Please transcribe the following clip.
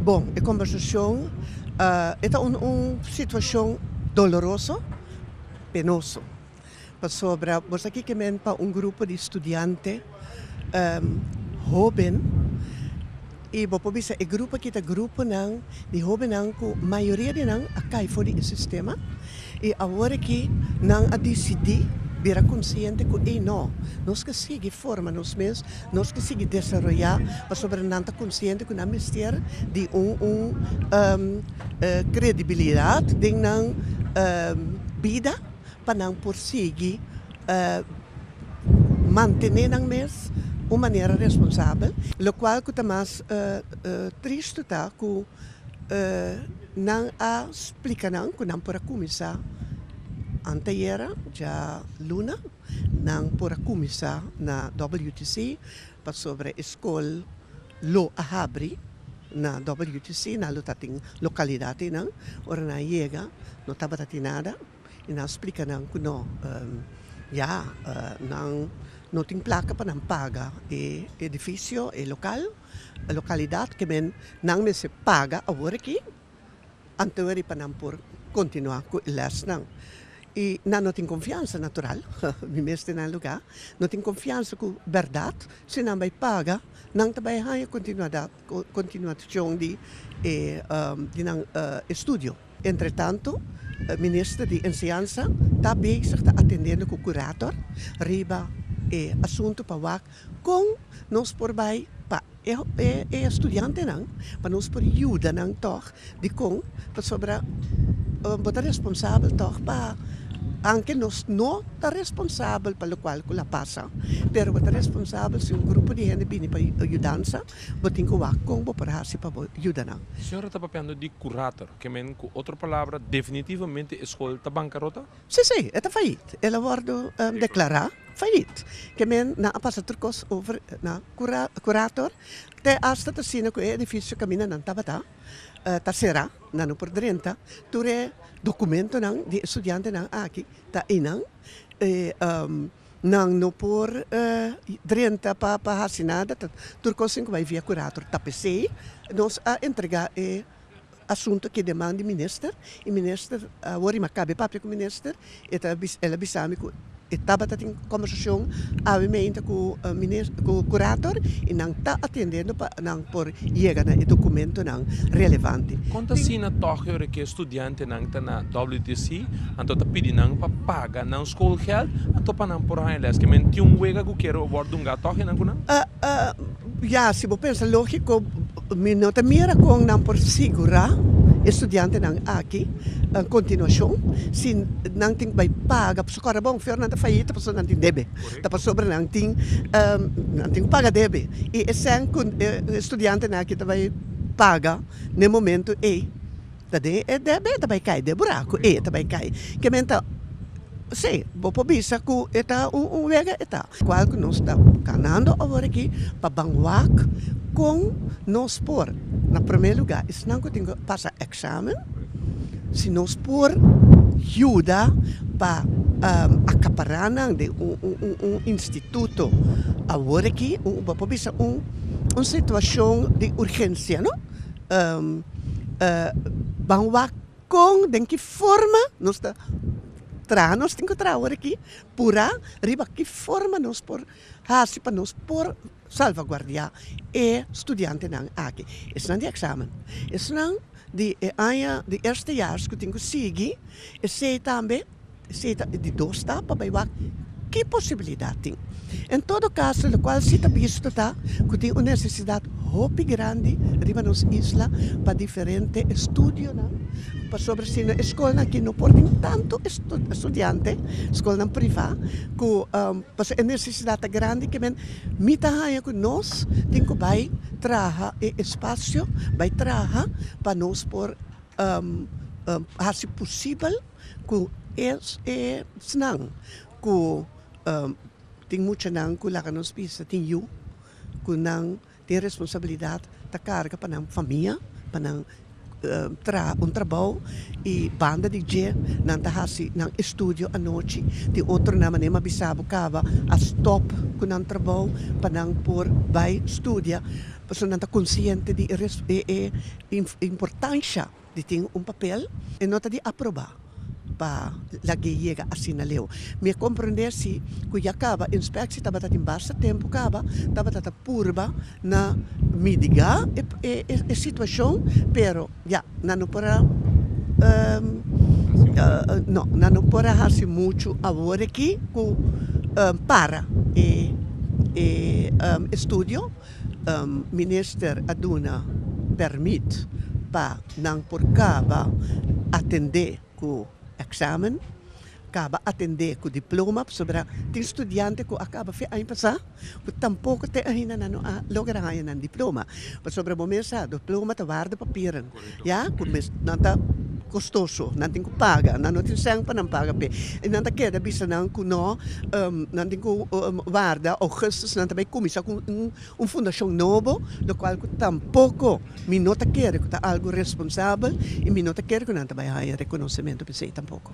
Bom, a conversação é uma situação dolorosa, penosa. Sobre, vos aqui que para um grupo de estudantes jovem e vou pensar o grupo que é grupo não de jovem não que a maioria de não cai fora do sistema e agora que não a decidir vira consciente que não nós que seguir forma nós mesmos nós que seguir desenvolver para sobre não estar consciente que não mistério de credibilidade de não vida para não prosseguir manter não mesmo uma maneira responsável, o qual que mais triste está que não a explica não que não pode começar anteera já luna não pode começar na WTC para sobre a escola lo abre na WTC na luta tem localidade não ora na chega não estava nada e não explica não que não não tem placa para não pagar o edifício, o local, a localidade que não me se paga agora aqui, anterior para não por continuar com o les não. E não tem confiança natural, me mestre no lugar, não tem confiança com a verdade, se não vai pagar, não vai ter continuação de estudo. Entretanto, o ministro de Enseñanza está bezig te atendendo com o curator, riba assunto para com nós por vai para estudante não, para nós por ajuda não toch de com para sobre botar responsável toch para anche nós não está responsável pelo qual que la passa, pero botar responsável se um grupo de gente vem para ajudança, botar com para ajudar não. A senhora está falando de curator, que com outra palavra, definitivamente a escola está bancarrota? Sim, está feito. Ela wordt declarar failliet. Que na passa trucos over na curator, te hasta te sino que o edifício camina não estava será não por 30, ture documento não de estudante não aqui tá inang não por 30 para assinada turco que vai via curator tapecei nós a entregar assunto que demanda o ministro e o ministro agora macabe papo com o ministro ela bisame estava tendo conversação obviamente com o curator e não está atendendo para não por chegar no documento não relevante. Quanto assim na toque que estudante não está na WTC, então está pedindo para pagar não escola geld, então para não por aí les que men tem wega que quero abordar um gato que não kuna? Se você pensa lógico, não te mira com não por segurar estudante não aqui a continuação se não tem vai paga para socorrer bom Fernanda faillita para não tem debe para sobre não tem paga debe e esse estudante não aqui vai paga no momento debe vai cair de buraco vai cair que menta sim, vou bisa que está vega está qual que nós está ganhando agora aqui para banguac com nós por na primeiro lugar isso não que tem que passar exame se nós por ajuda para acaparar de instituto agora aqui vou bisa uma situação de urgência não banguac com de que forma nós está nós temos que trabalhar aqui pura riba que forma nós por para nós por salvaguardar estudante não aqui isso não é exame isso não de eerste jaar que tenho que seguir e sei também de dois para ver que possibilidade tem. Em todo caso, o qual se está visto que tem uma necessidade muito grande riba nos isla para diferentes estudos, para sobre si na escola que não podem tanto estudante, escola privada, que a necessidade grande que mita haya que nós tem que vai trabalhar espaço, vai trabalhar para nós por se possível que senang que tem muito não que lá nos pisa tem que não tem responsabilidade da carga para a família para um trabalho e banda de dia nanta hasi nang estúdio à noite de outro na maneira bisabo cava a stop com um trabalho para não por vai estúdia pessoa nanta consciente de importância de ter papel e nota de aprovar para lagi chega assim na leu. Me compreender se que acaba inspecção estava em baixa tempo acaba estava purba na mitigar a situação, pero já não para não para fazer muito agora aqui com para estúdio minister aduna permite para não por caba atender com examen, acaba atender com diploma, sobre tem estudante que acaba fe ano passado, que tampouco te ainda não logra ganhar um diploma, mas sobre o momento diploma te guarda papieren, já, com não tá custoso, não tem que pagar, não tem sangue para não pagar pe, e não tá queda bisa não que não tem que guarda ou gestos não também começa com fundação novo, do qual que tampouco me nota quer que tá algo responsável e me nota quer que não também há reconhecimento para sei tampouco.